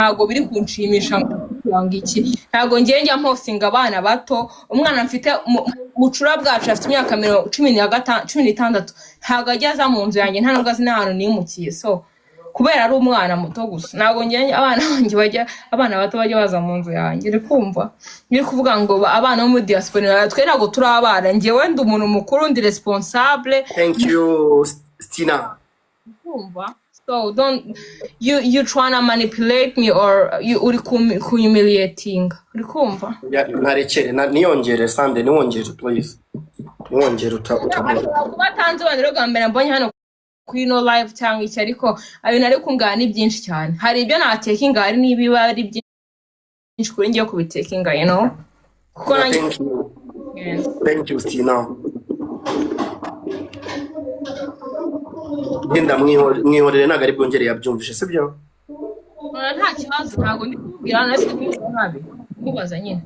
ntago biri kunshimisha ngo iki ntago ngiye njya mpostinga abana bato umwana mfite bucura bwacu afite imyaka 16 ntago ajya aza mu nzu yanjye nta nubwo azi n'ahantu nimukiye so kubera ari umwana muto gusa ntago ngiye abana bato bajya baza mu nzu yanjye uri kumva niri kuvuga ngo abana bo muri diaspora twe ntago turi abana ngiye wenda umuntu mukuru ndi responsable. Thank you Stina. Kumva so don't you trying to manipulate me or you uri humiliating uri kumva narekere niyongere Sande niwongere please niwongere kubatanze wandero gambera mbonye hano kwino live cyangwa iki ariko ayo nari kungana ni byinshi cyane hari ibyo natekinga hari nibiba ari byinshi kuri ngiye kubitekinga kuko nanjye thank you Stina. Genda mwihorere ntago ari bwongere yabyumvishe sibyo nta kibazo ntago ndi kubwira nasi kubwira nabi mubaza nyine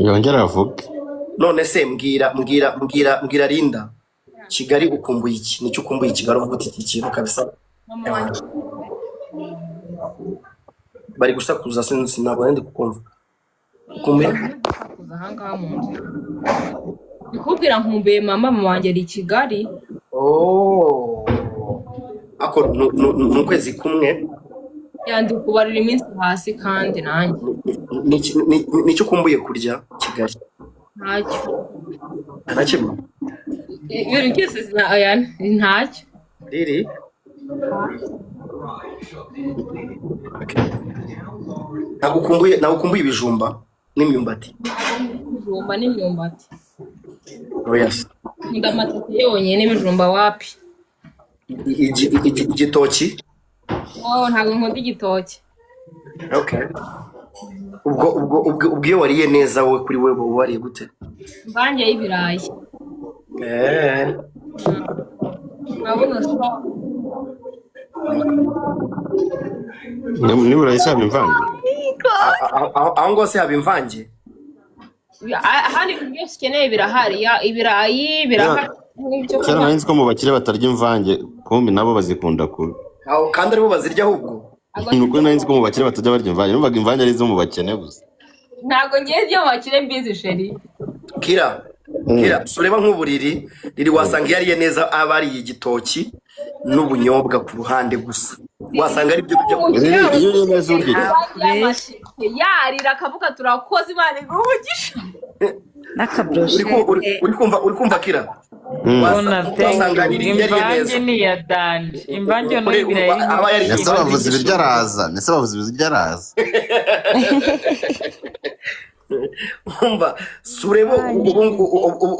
yongera avuga none se mbwira Linda Kigali ukumbuye iki nicyo ukumbuye Kigali uvuga iki kintu kabisa bari gusakuza sinzi ntabwo ndi kukumva ukumbuye ahangaha mu nzu ndikubwira nkumbuye mama wanjye ari Kigali ako n'ukwezi kumwe yandi kubarira iminsi hasi kandi nanjye nicyo ukumbuye kurya Kigali ntacyo ibintu byose ntacyo riri ntabwo ukumbuye ibijumba n'imyumbati yes ndamatete yonyine n'ibijumba wapi igitoki ntabwo nkunda igitoki okay ubwo iyo wariye neza wowe kuri wewe wariye gute mvange y'ibirayi niba urayisaba imvange aho ngo se haba imvange ahandi byose ukeneye birahari ibirayi birahari cyane nari nzi ko mu bakire batarya imvange kumbi nabo bazikunda kubi kandi aribo bazirya ahubwo nuko nari nzi ko mu bakire batajya barya imvange numvaga imvange ari izo mu bakene gusa ntabwo ngiye ibyo mu bakire mbizi sheri Kira sureba nk'uburiri riri wasanga yariye neza abariye igitoki n'ubunyobwa ku ruhande gusa wasanga ari byo iyo uri neza urya yarira akavuga turakoze Imana igugisha uri kumva Kira wasanga yariye neza ni ya danje imvange no ibirayi nese bavuze ibiryo araza umva surebo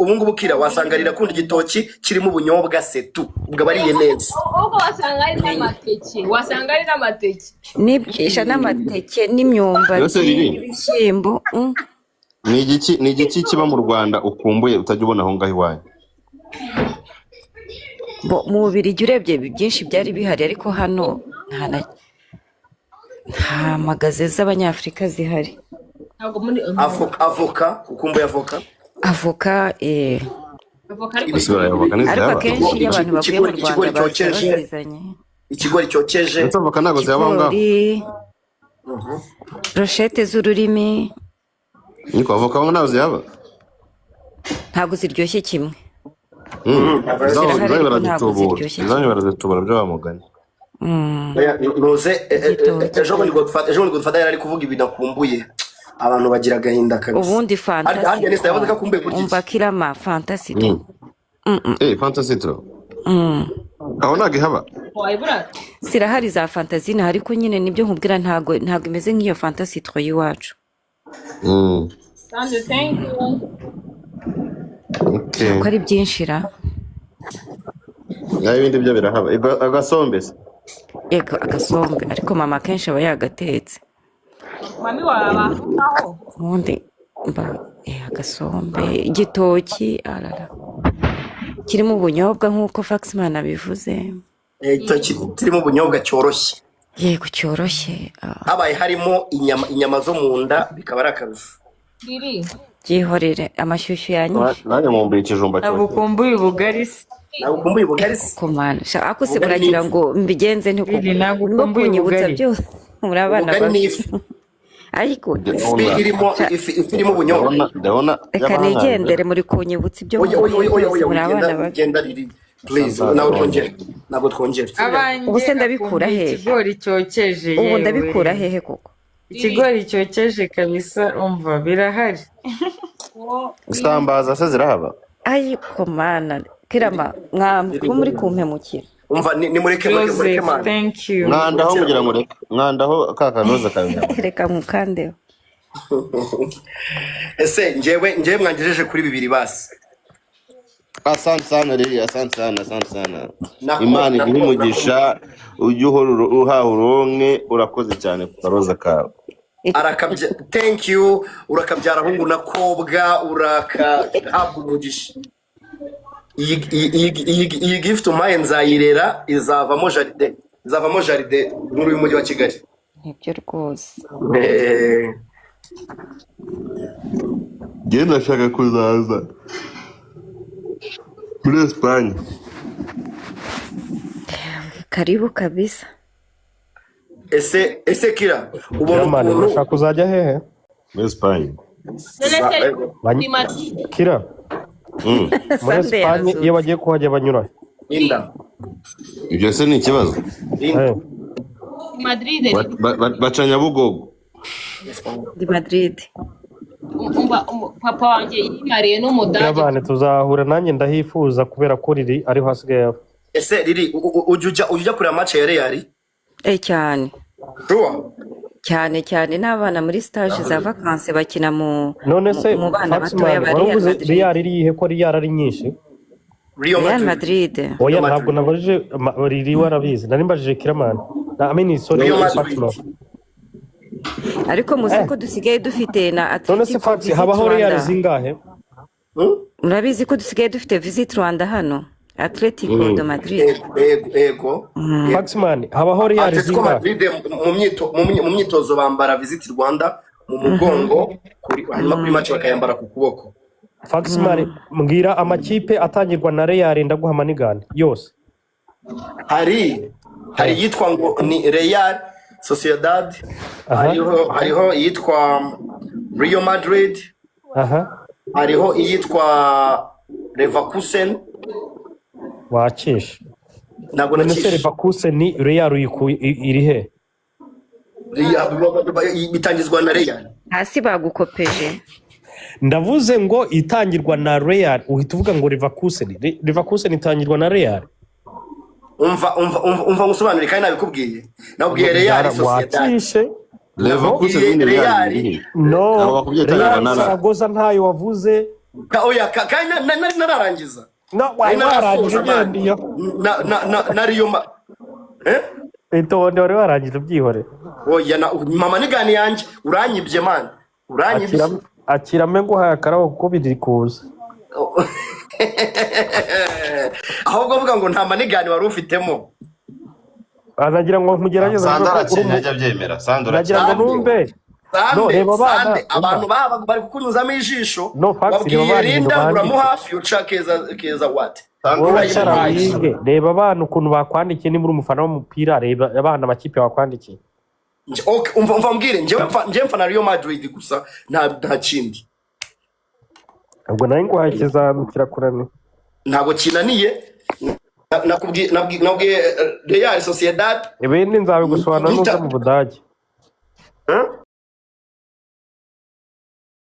ubungubu Kira wasanga rirakunda igitoki kirimo ubunyobwa setu ubwo bariye neza ubwo wasanga ari n'amateke nibwisha n'amateke n'imyumbati n'ibishyimbo ni igiki kiba mu Rwanda ukumbuye utajya ubona aho ngaho iwanyu mu Bubiligi urebye byinshi byari bihari ariko hano nta magaze z'Abanyafurika zihari avoka ukumbuye avoka ariko akenshi iyo abantu bavuye mu Rwanda bazizanye ikigori cyokeje avoka ntabwo zaba ngaho brochette z'ururimi niko avoka ngo ntabwo zihaba ntabwo ziryoshye kimwe izanyu barazitubura byo bamuganye nuze ejo bundi Godfather yari kuvuga ibintu akumbuye abantu bagira agahinda kabisa ubundi fantasy umva kirama fantasy fantasy aho ntabwo ihaba zirahari za fantasy ariko nyine nibyo nkubwira ntabwo imeze nk'iyo fantasy y'iwacu ko ari byinshi ra ibindi byo birahaba agasombe yego agasombe ariko mama kenshi aba yagatetse mami wabaho ubundi agasombe igitoki kirimo ubunyobwa nk'uko Faxman abivuze igitoki kirimo ubunyobwa cyoroshye yego cyoroshye habaye harimo inyama zo mu nda bikaba ari akarusho byihorere amashyushyu yanyishe nanjye mumbuye ikijumba cyose ukumbuye ubugari nagukumbuye ubugari se komana ako se ubugari muragira n'ifu ngo mbigenze ntuko Lili ntabwo no ukumbuye kunyibutsa ubugari. byose muri abana ubugari bato n'ifu ariko ifi irimo ubunyobwa ndabona reka nigendere muri kunyibutsa ibyo oya mubwiye byose muri abana ugenda bato ugenda riri please ntabwo twongera Abanjye Ubu se ndabikura akunda hehe? ikigori cyokeje ubu yewe. ndabikura hehe koko Ikigori cyokeje kabisa umva birahari. isambaza se zirahaba ariko mana kirama mwamwe muri kumpemukira umva nimureke Joseph, man thank you. mwandaho mugira ngo reka mwandaho ka kanoza kawe reka mukandeho ese njyewe mwangejeje kuri 2 basi asante sana rero asante sana Nako- imana nako- iguhe umugisha ujye uhora uhaha uronke urakoze cyane ku karoza kawe arakabya thank you urakabyara hungu nakobwa urakahabwa umugisha iyi gift umpaye nzayirera izavamo jaride muri uyu mujyi wa Kigali nibyo rwose njye ndashaka kuzaza muri Espagne karibu kabisa ese kira ubona Yamani, ukuntu urashaka kuzajya hehe? muri Espagne Kira, muri Sunday Espagne iyo yarazutse bagiye kuhajya banyura. inda ibyo se ni ikibazo Eh, Madrid baca Nyabugogo di Madrid papa wanjye yimariye n'umudage Yabane tuzahura nanjye ndahifuza kubera ko riri ariho hasigaye aba. ese riri ujya kureba match ya Real cyane sure cyane n'abana muri stage za vacances bakina None se mu bana Faxman batoya ba Real waravuze Madrid. Real iri ihe ko Real ari nyinshi? Real Madrid Oya Real ntabwo Madrid. nabajije riri warabizi. Nari mbajije Kiramani. Na amini sorry Real Madrid. Faxman. ariko muzi ko dusigaye dufite na None se Atletico Fax Visit habaho Real Rwanda. zingahe? Murabizi ko dusigaye dufite Visit Rwanda hano Atletico de Madrid ego Faxman habaho Real Atletico zingahe? Madrid mu myitozo bambara Visit Rwanda mu mugongo hanyuma kuri match bakayambara ku kuboko Faxman mbwira amakipe atangirwa na Real ndaguha manigane yose. hari yitwa ngo ni Real Sociedad Aha. hariho yitwa Real Madrid Aha. hariho iyitwa Leverkusen Wakisha. ntabwo None se nakishe Leverkusen ni Real iri he? bitangizwa na Real hasi bagukopeje Ndavuze ngo itangirwa na Real uhita uvuga ngo Leverkusen. Leverkusen itangirwa na Real. umva ngusobanurire kandi nabikubwiye nabwiye Real Sociedad Wakishe. Leverkusen ni Real. Real No. Abo bakubwiye itangirwa Real na Real. Zaragoza ntayo wavuze. oya kandi nararangiza No, warangije ugendiyo. na Rio Itonde wari warangije ubyihore. oya mama nigani yanjye uranyibye man uranyibye Akirame ngo hayakaraho kuko biri kuza. ahubwo vuga ngo nta manigani wari ufitemo Anagira ngo nkugerageze Sandra kintu ajya byemera Sandra nagira ngo numve. No, reba abana, Sande abantu bari kukunyuzamo ijisho No, facts, reba wabwiye abana Linda ibintu uramu banditse. hafi uca keza what Wowe cyarabige reba abana ukuntu bakwandikiye ni muri umufana w'umupira reba abana amakipe bakwandikiye. umva mbwire njyewe mfa na Real Madrid gusa nta kindi Ubwo nawe ngo hakizamukira kurani. ntabwo kinaniye nabwiye Real Sociedad Ibindi nzabigusobanura nuza mu Budage.